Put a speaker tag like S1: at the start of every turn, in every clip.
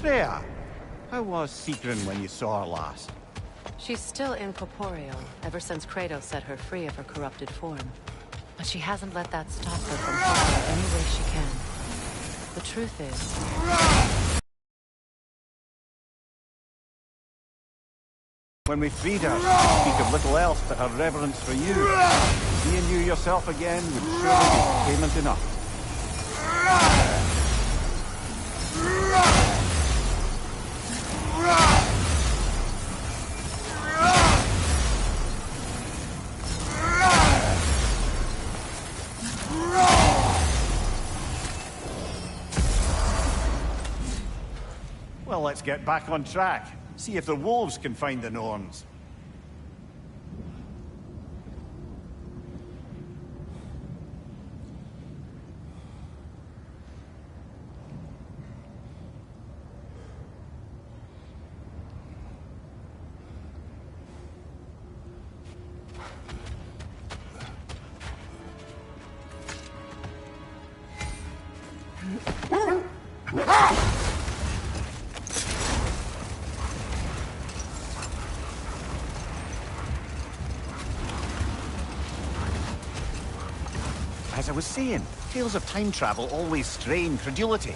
S1: Freya, how was Sigrun when you saw her last?
S2: She's still incorporeal, ever since Kratos set her free of her corrupted form. But she hasn't let that stop her from fighting any way she can. The truth is...
S1: When we freed her, she speak of little else but her reverence for you. Seeing you yourself again would surely be payment enough. Well, let's get back on track. See if the wolves can find the Norns. As I was saying, tales of time travel always strain credulity.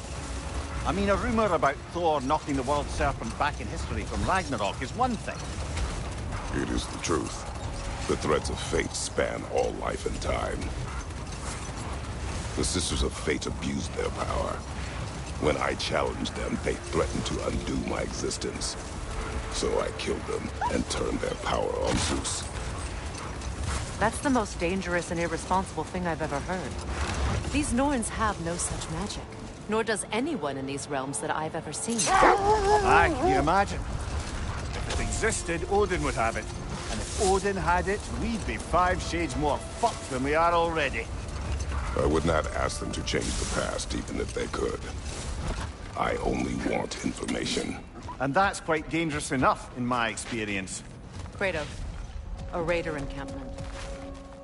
S1: I mean, a rumor about Thor knocking the world serpent back in history from Ragnarok is one thing.
S3: It is the truth. The threads of fate span all life and time. The Sisters of Fate abused their power. When I challenged them, they threatened to undo my existence. So I killed them and turned their power on Zeus.
S2: That's the most dangerous and irresponsible thing I've ever heard. These Norns have no such magic. Nor does anyone in these realms that I've ever seen.
S1: Aye, can you imagine? If it existed, Odin would have it. And if Odin had it, we'd be 5 shades more fucked than we are already.
S3: I would not ask them to change the past, even if they could. I only want information.
S1: And that's quite dangerous enough, in my experience.
S2: Kratos, a raider encampment.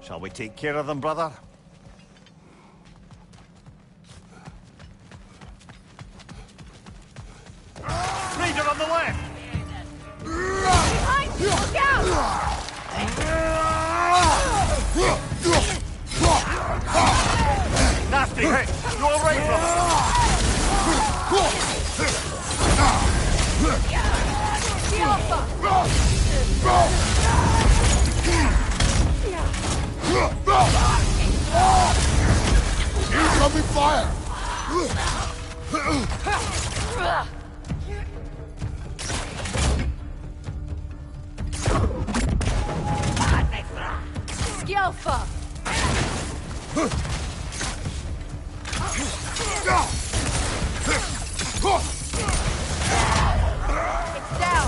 S1: Shall we take care of them, brother? Raider on the left!
S2: Behind you! Look out!
S1: Nasty hit! You all right, brother?
S4: Incoming fire!
S2: Skjelfa! It's down!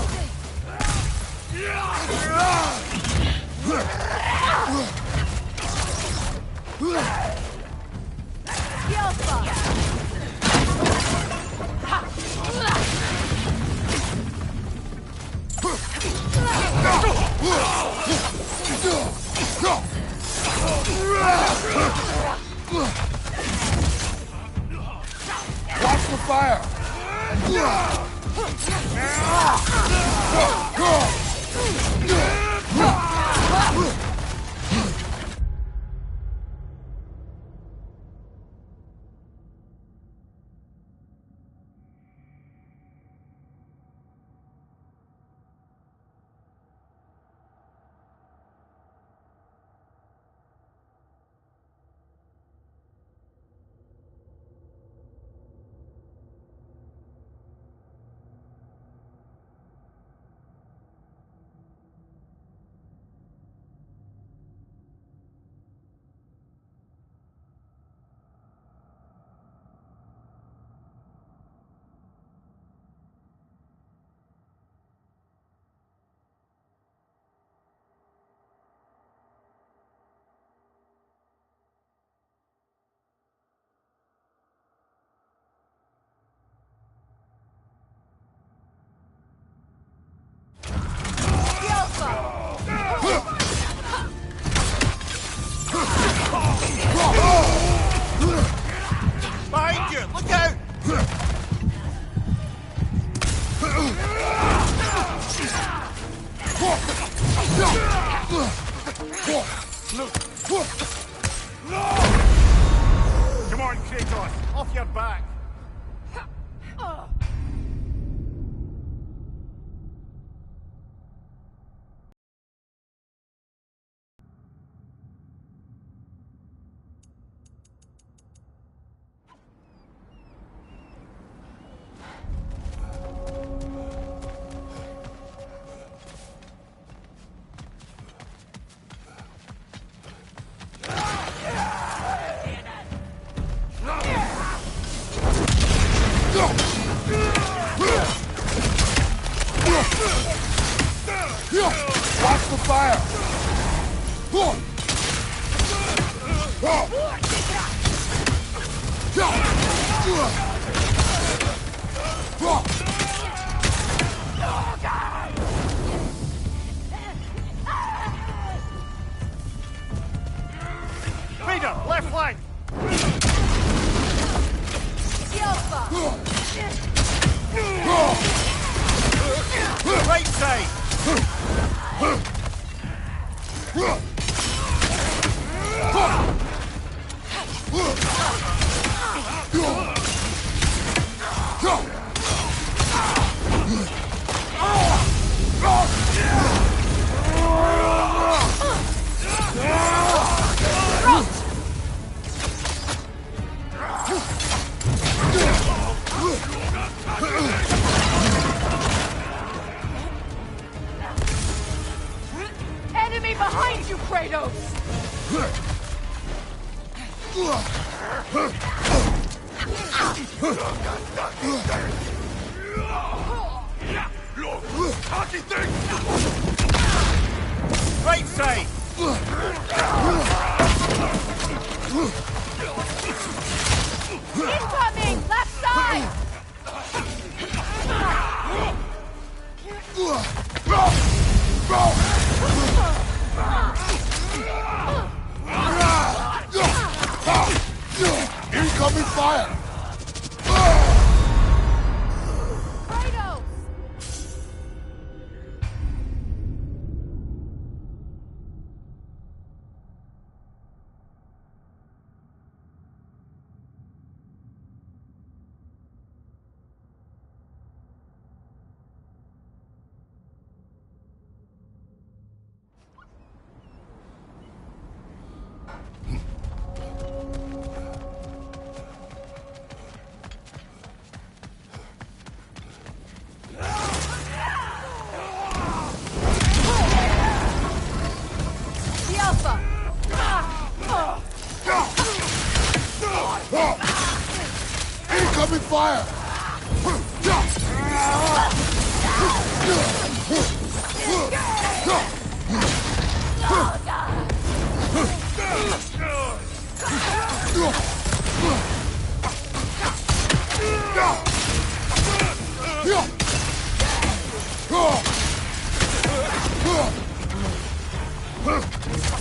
S4: Watch the fire!
S1: Behind you! Look out! off your back!
S4: Watch the fire!
S1: Raider, left flank! Right side!
S5: Enemy behind you, Kratos!
S1: Right side!
S5: Incoming! Left side!
S4: Incoming fire!
S5: Kratos! The Alpha!
S4: Incoming fire!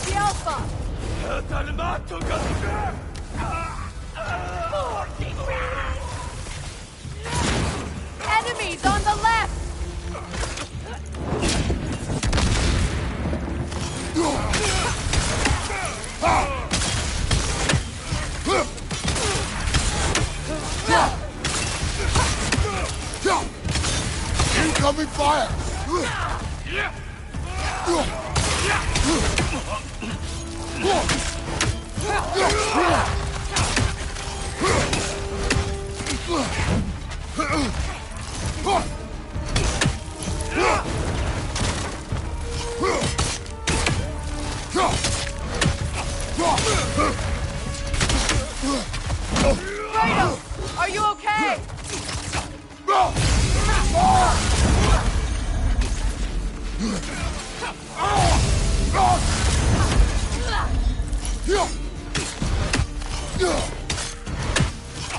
S5: The Alpha! Enemies on the left!
S4: Incoming fire!
S5: Kratos! Are you okay?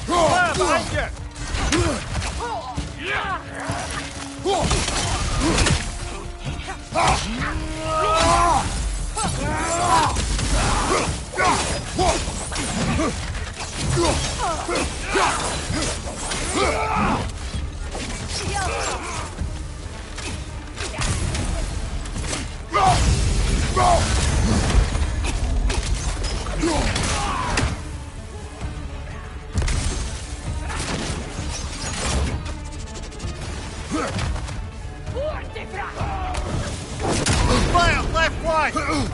S1: Fire behind you! Fire! Left flank!
S5: Got him!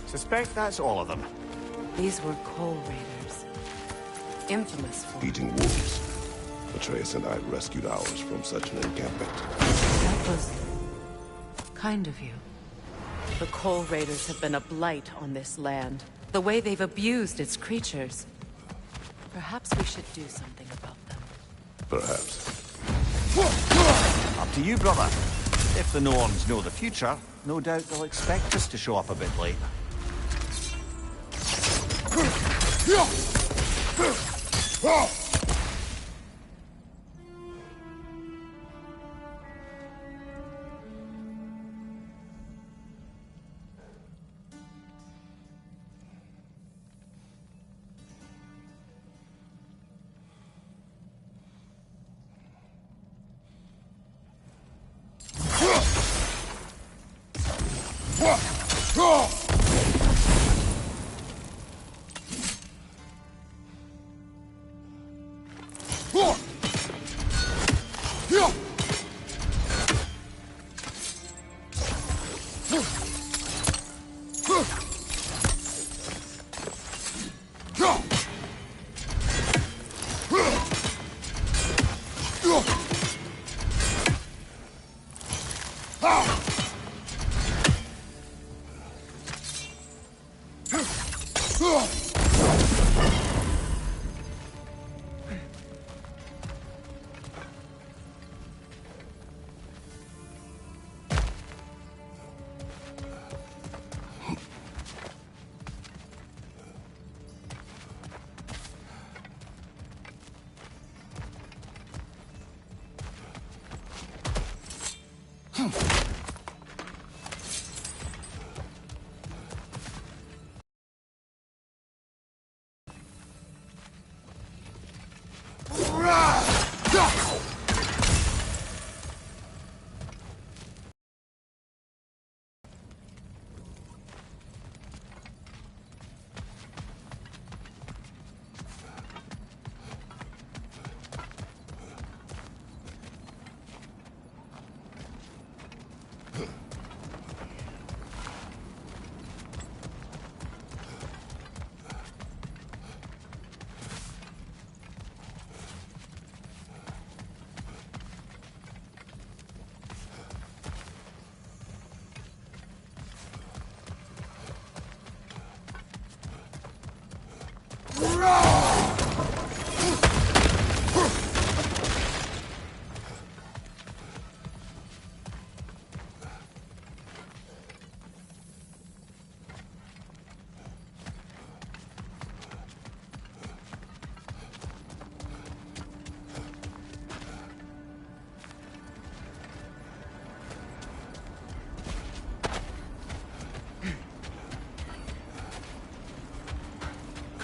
S1: Suspect that's all of them.
S2: These were coal raiders. Infamous for...
S3: Eating wolves. Atreus and I rescued ours from such an encampment.
S2: That was... kind of you. The coal raiders have been a blight on this land. The way they've abused its creatures. Perhaps we should do something about them.
S3: Perhaps.
S1: Up to you, brother. If the Norns know the future, no doubt they'll expect us to show up a bit late.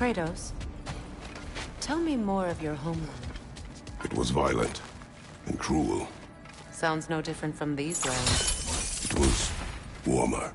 S2: Kratos, tell me more of your homeland.
S3: It was violent and cruel.
S2: Sounds no different from these lands.
S3: It was warmer.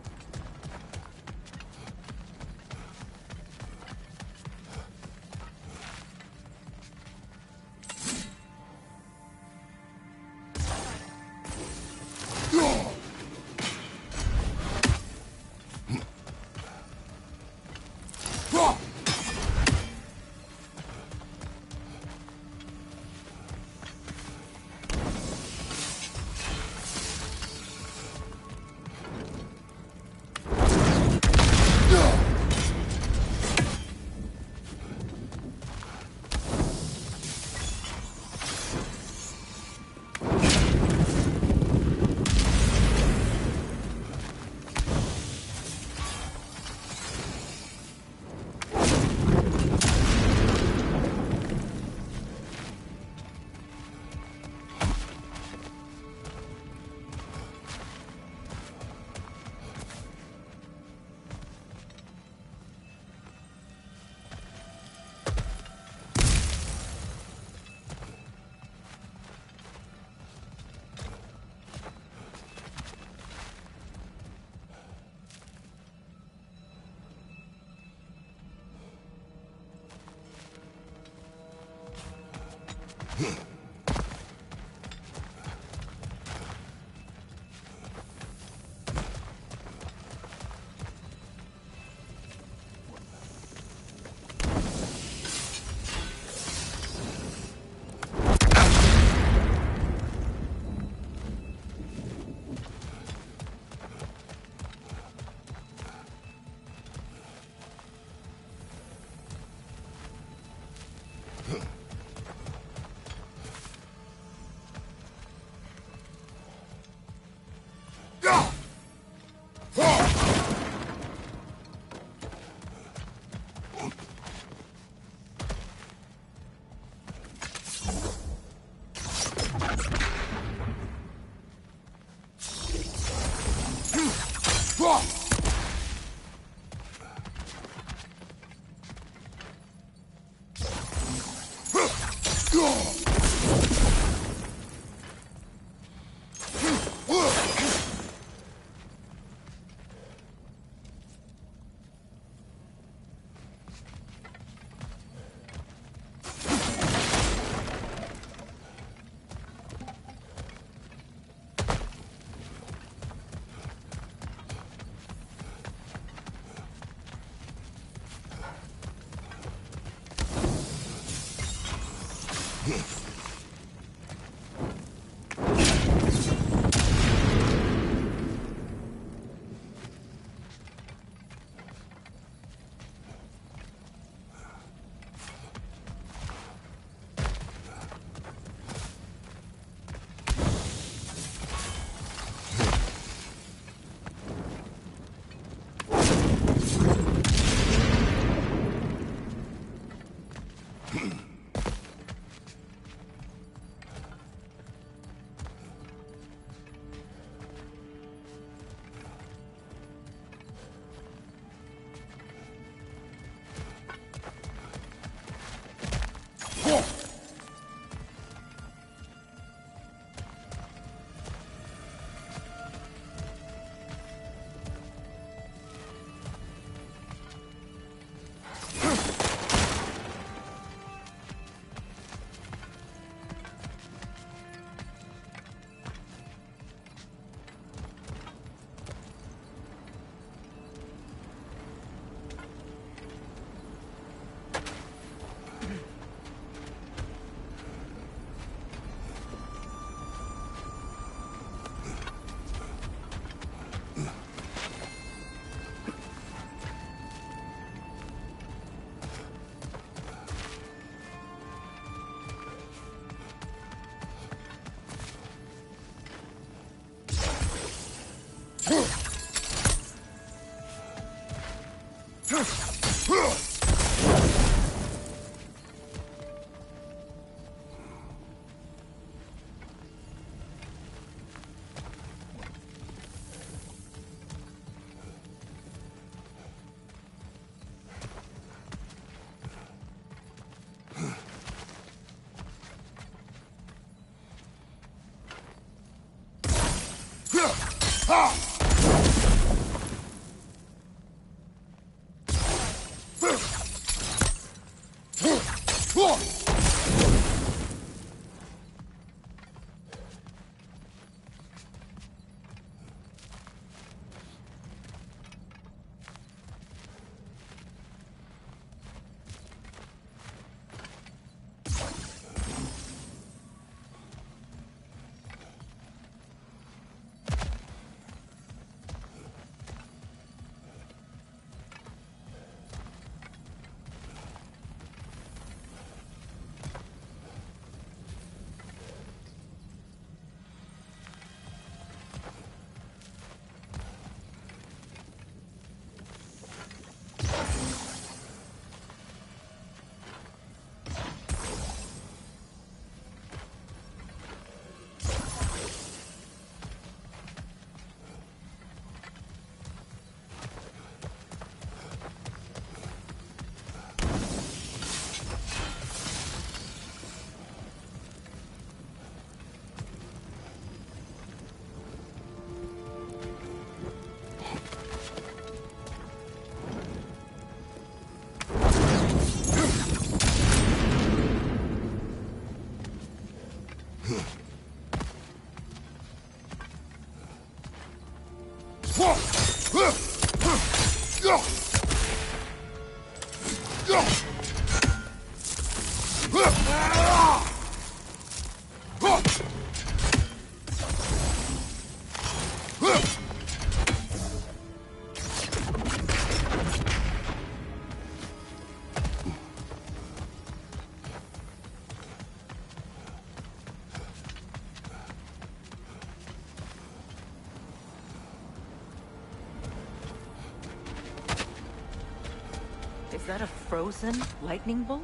S2: that a frozen lightning bolt?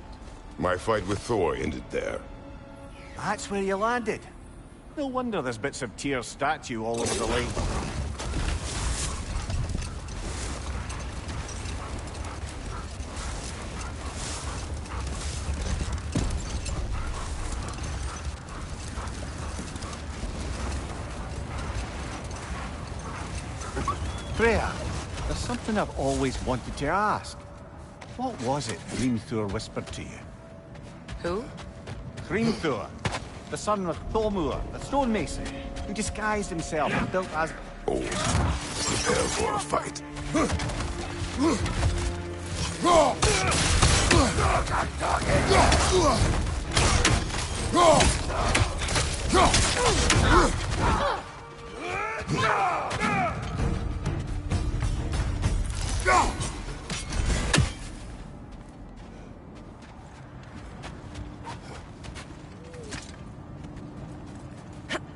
S3: My fight with Thor ended there.
S1: That's where you landed. No wonder there's bits of Tyr's statue all over the lake. Freya, there's something I've always wanted to ask. What was it Hrimthur whispered to you?
S2: Who?
S1: Hrimthur, the son of Thormur, the stonemason, who disguised himself and built as...
S3: Oh, prepare for a fight.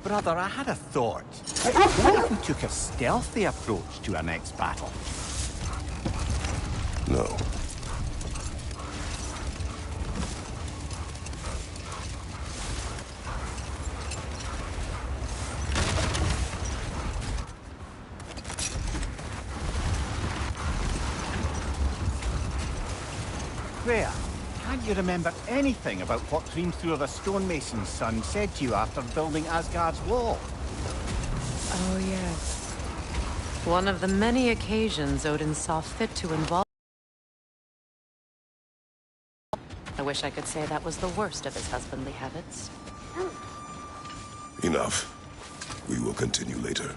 S1: Brother, I had a thought. What if we took a stealthy approach to our next battle?
S3: No.
S1: Freya, can't you remember anything about what Hrimthur the stonemason's son said to you after building Asgard's wall?
S2: Oh, yes. One of the many occasions Odin saw fit to involve... I wish I could say that was the worst of his husbandly habits.
S3: Enough. We will continue later.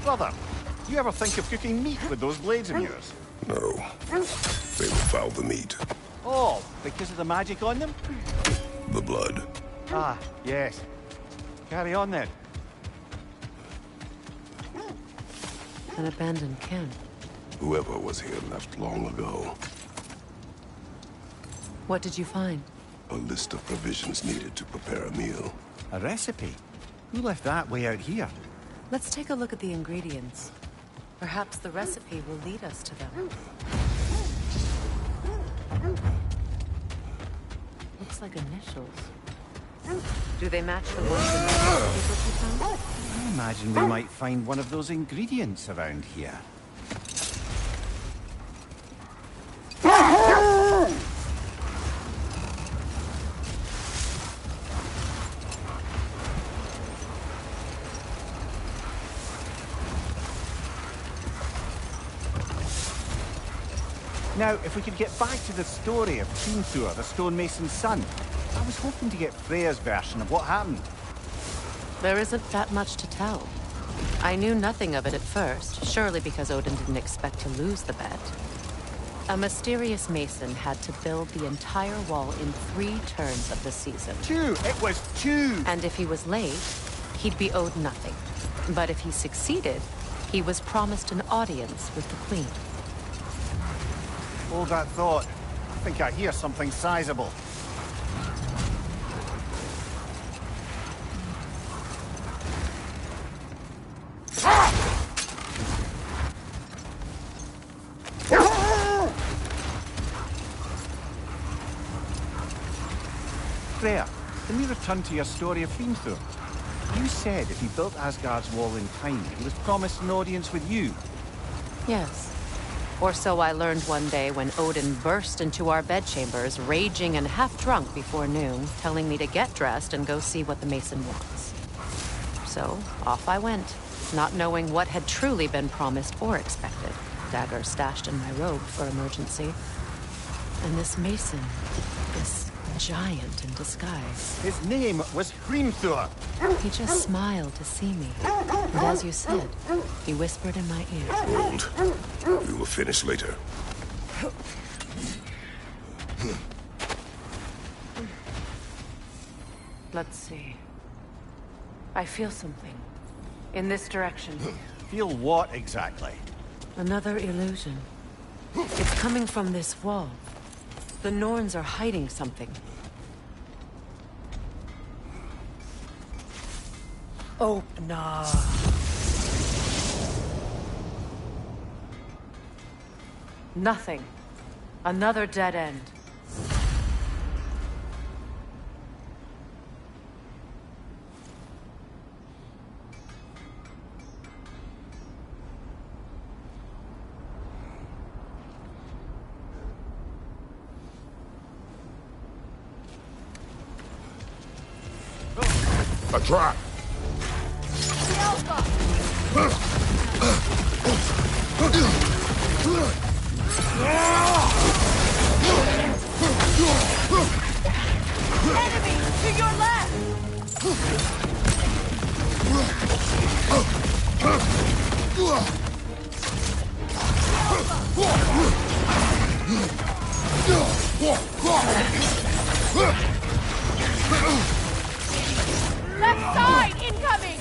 S1: Brother, do you ever think of cooking meat with those blades of yours?
S3: No. They will foul the meat.
S1: Oh, because of the magic on them?
S3: The blood.
S1: Ah, yes. Carry on then.
S2: An abandoned camp.
S3: Whoever was here left long ago.
S2: What did you find?
S3: A list of provisions needed to prepare a meal.
S1: A recipe? Who left that way out here?
S2: Let's take a look at the ingredients. Perhaps the recipe will lead us to them. Looks like initials. Do they match the ones in the papers you found?
S1: I imagine we might find one of those ingredients around here. Now, if we could get back to the story of Hrimthur, the stonemason's son, I was hoping to get Freya's version of what happened.
S2: There isn't that much to tell. I knew nothing of it at first, surely because Odin didn't expect to lose the bet. A mysterious mason had to build the entire wall in 3 turns of the season.
S1: 2! It was 2!
S2: And if he was late, he'd be owed nothing. But if he succeeded, he was promised an audience with the queen.
S1: Hold that thought. I think I hear something sizable. Freya, can we return to your story of Hrimthur? You said if he built Asgard's wall in time, he was promised an audience with you.
S2: Yes. Or so I learned one day when Odin burst into our bedchambers, raging and half drunk before noon, telling me to get dressed and go see what the mason wants. So, off I went, not knowing what had truly been promised or expected. Dagger stashed in my robe for emergency. And this mason, this giant in disguise.
S1: His name was Hrimthur.
S2: He just smiled to see me. And as you said, he whispered in my ear.
S3: Hold. We will finish later.
S2: Let's see. I feel something. In this direction.
S1: Feel what exactly?
S2: Another illusion. It's coming from this wall. The Norns are hiding something. Oh, nah. Nothing. Another dead end.
S3: A trap!
S5: The Alpha! Enemy! To your left! Left side incoming!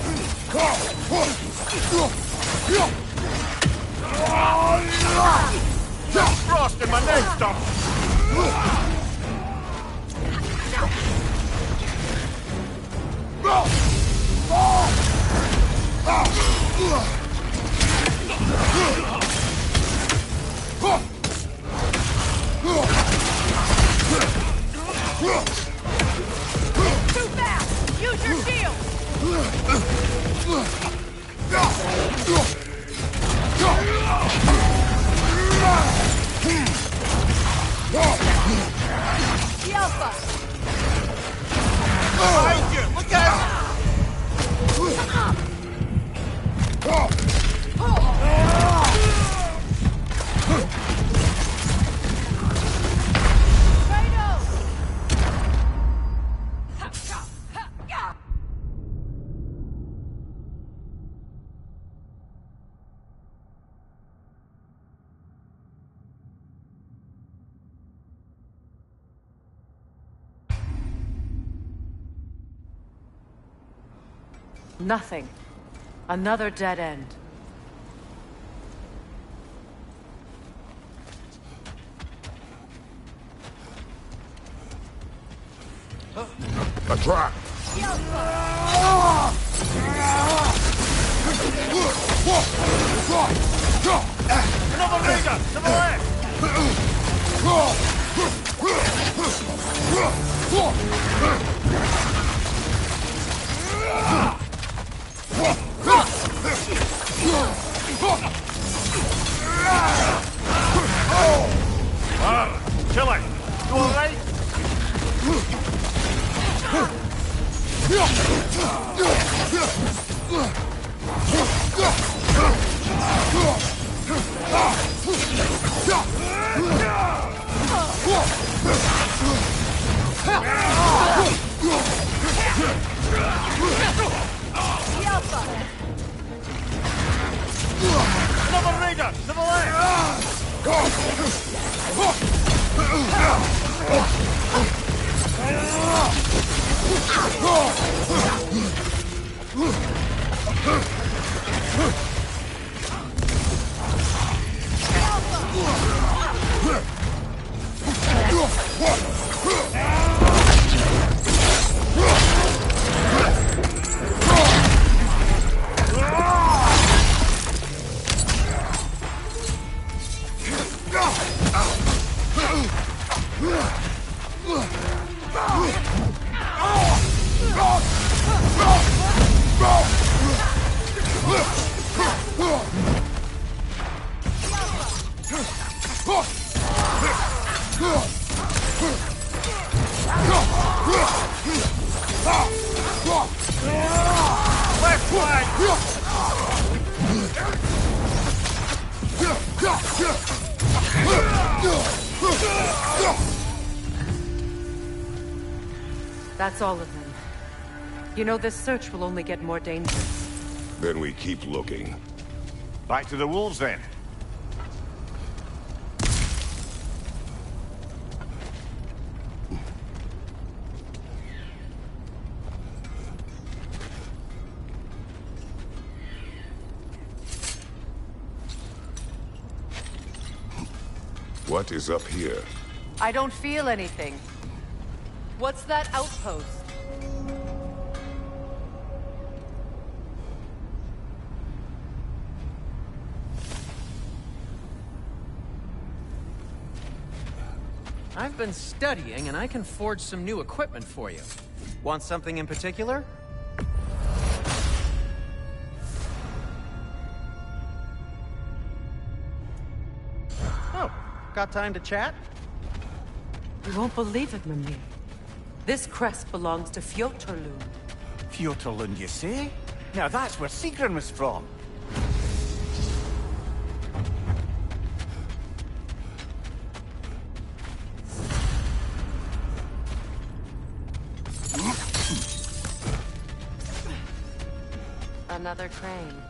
S1: Frost in my neck, dump!
S5: Too fast! Use your shield! The Alpha!
S1: Behind you! Look out!
S2: Nothing. Another dead end.
S3: A trap!
S1: Another Raider! To the left! Kill it! You alright? Another Raider! To the left!
S2: That's all of them. You know, this search will only get more dangerous.
S3: Then we keep looking.
S1: Back to the wolves, then.
S3: What is up here?
S2: I don't feel anything. What's that outpost?
S6: I've been studying, and I can forge some new equipment for you. Want something in particular? Oh, got time to chat?
S2: You won't believe it, Mimir. This crest belongs to Fjotorlund.
S1: Fjotorlund, you say? Now that's where Sigrun was from.
S2: Another crane.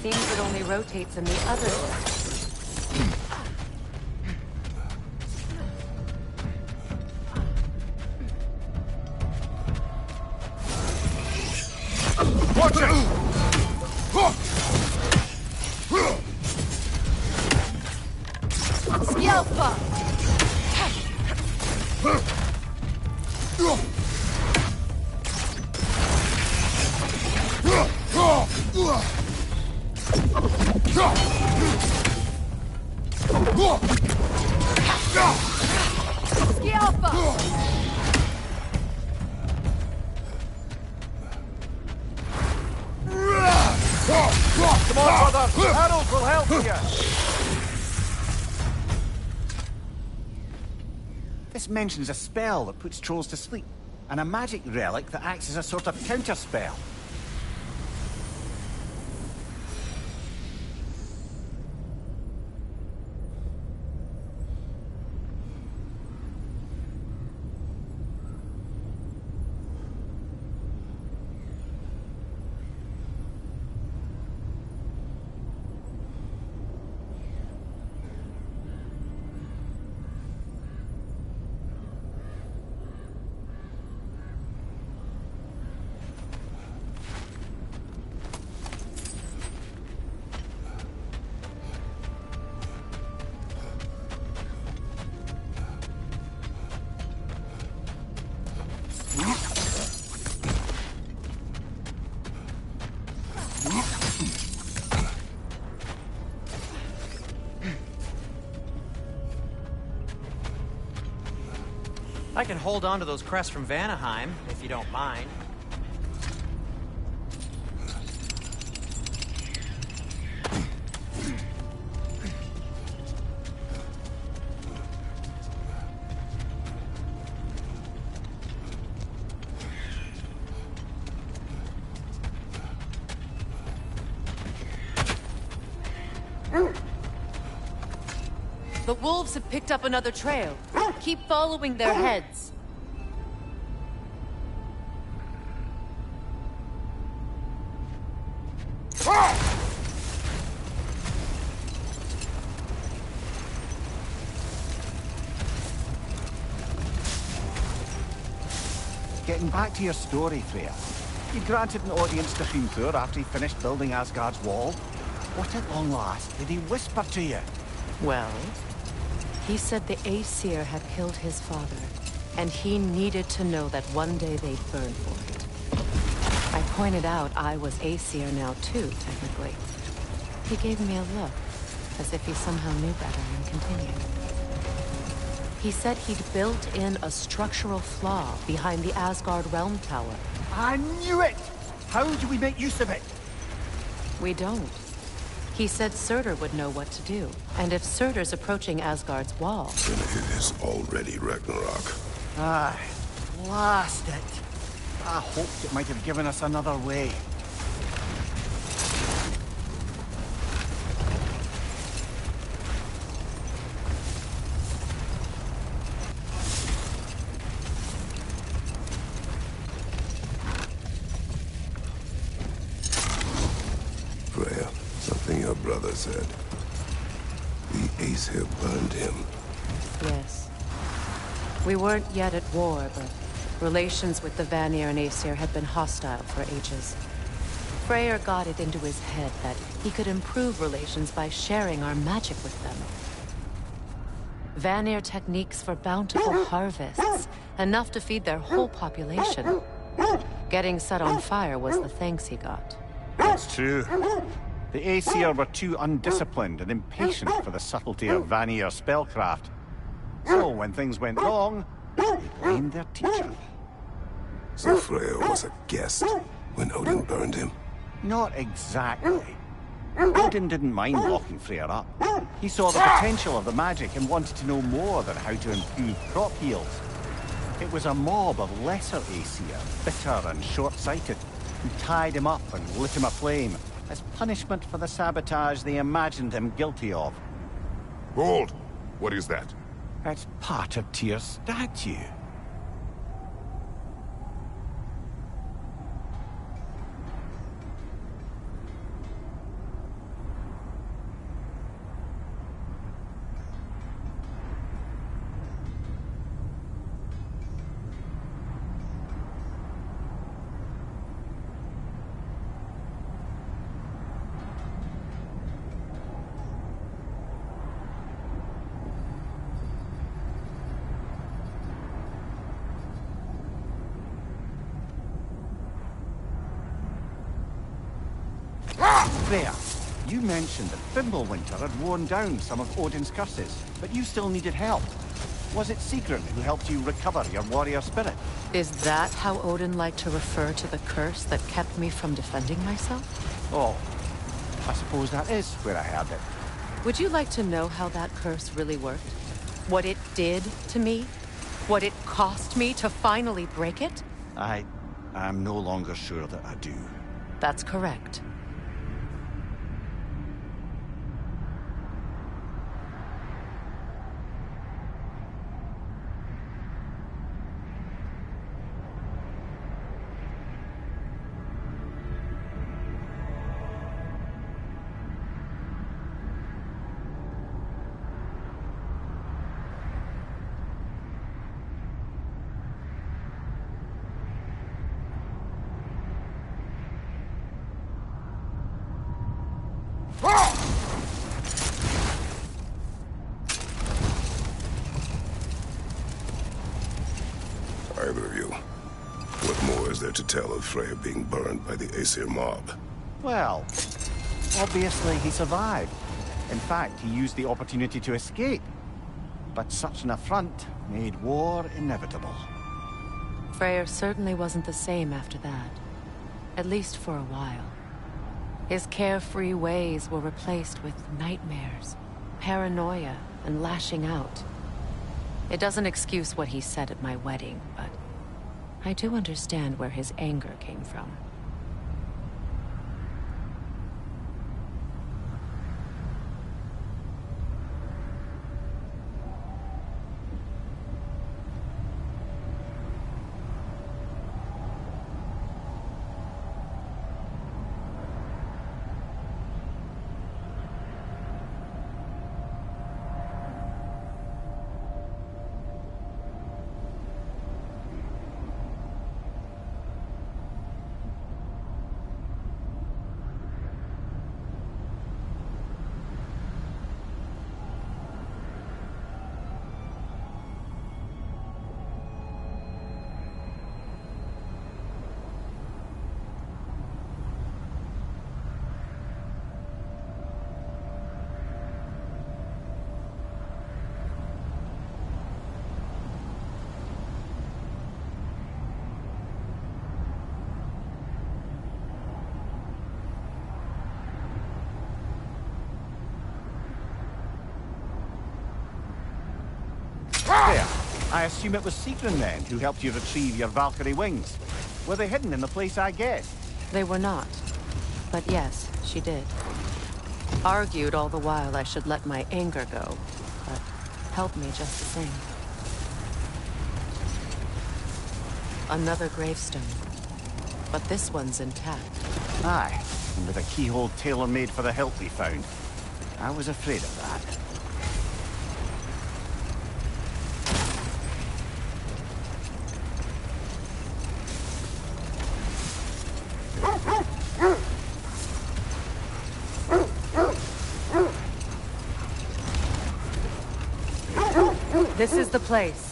S2: Seems it only rotates in the other direction.
S1: Watch it!
S5: Skjelpa! Skjelpa!
S1: Come on, brother! Arrows will help you! This mentions a spell that puts trolls to sleep, and a magic relic that acts as a sort of counter-spell.
S6: I can hold on to those crests from Vanaheim, if you don't mind.
S2: The wolves have picked up another trail. Keep following their heads.
S1: Getting back to your story, Freya. You granted an audience to Hrimthur after he finished building Asgard's wall. What at long last did he whisper to you?
S2: Well, he said the Aesir had killed his father, and he needed to know that one day they'd burn for it. I pointed out I was Aesir now too, technically. He gave me a look, as if he somehow knew better and continued. He said he'd built in a structural flaw behind the Asgard Realm Tower.
S1: I knew it! How do we make use of it?
S2: We don't. He said Surtur would know what to do. And if Surtur's approaching Asgard's wall...
S3: Then it is already Ragnarok.
S1: Aye, blast it. I hoped it might have given us another way.
S3: Freya, something your brother said. The Aesir burned him.
S2: Yes. We weren't yet at war, but relations with the Vanir and Aesir had been hostile for ages. Freyr got it into his head that he could improve relations by sharing our magic with them. Vanir techniques for bountiful harvests, enough to feed their whole population. Getting set on fire was the thanks he got.
S1: That's true. The Aesir were too undisciplined and impatient for the subtlety of Vanir spellcraft. So when things went wrong, they blamed their teacher.
S3: So Freya was a guest when Odin burned him?
S1: Not exactly. Odin didn't mind locking Freyr up. He saw the potential of the magic and wanted to know more than how to improve crop yields. It was a mob of lesser Aesir, bitter and short-sighted, who tied him up and lit him aflame as punishment for the sabotage they imagined him guilty of.
S7: Hold! What is that?
S1: It's part of Tyr's statue. There. You mentioned that Fimbulwinter had worn down some of Odin's curses, but you still needed help. Was it Sigrun who helped you recover your warrior spirit?
S2: Is that how Odin liked to refer to the curse that kept me from defending myself?
S1: Oh, I suppose that is where I heard it.
S2: Would you like to know how that curse really worked? What it did to me? What it cost me to finally break it?
S1: I'm no longer sure that I do.
S2: That's correct.
S3: Either of you. What more is there to tell of Freya being burned by the Aesir mob?
S1: Well, obviously he survived. In fact, he used the opportunity to escape. But such an affront made war inevitable.
S2: Freyr certainly wasn't the same after that. At least for a while. His carefree ways were replaced with nightmares, paranoia, and lashing out. It doesn't excuse what he said at my wedding, but I do understand where his anger came from. There. I assume it was Sigrun then who helped you retrieve your Valkyrie wings.
S1: Were they hidden in the place I guessed?
S2: They were not. But yes, she did. Argued all the while I should let my anger go, but helped me just the same. Another gravestone. But this one's intact.
S1: Aye, and with a keyhole tailor-made for the hilt we found. I was afraid of that.
S2: This is the place.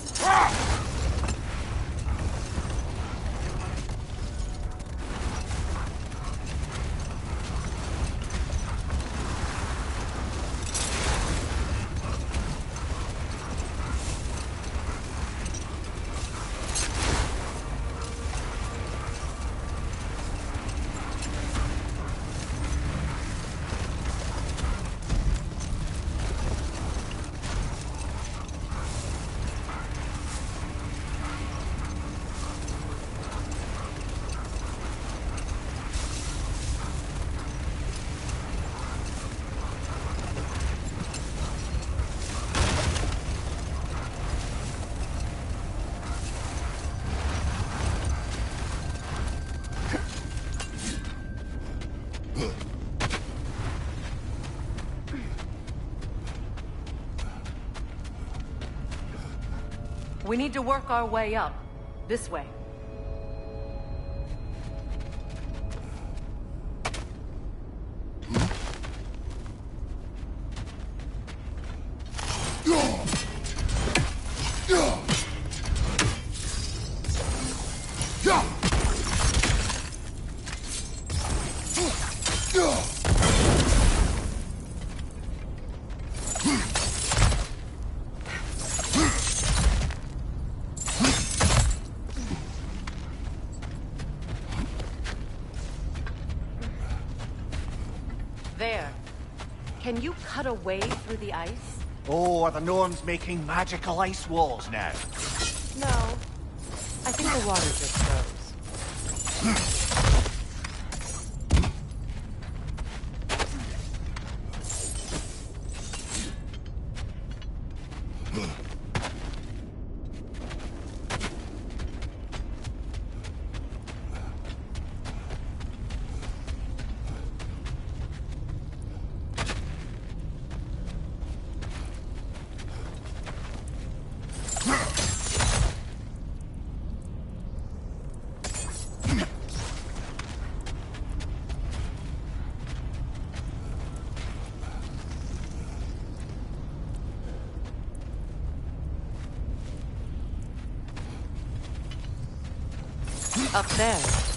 S2: We need to work our way up. This way. There. Can you cut a way through the ice?
S1: Oh, are the Norns making magical ice walls now?
S2: No. I think the water just froze. Up there.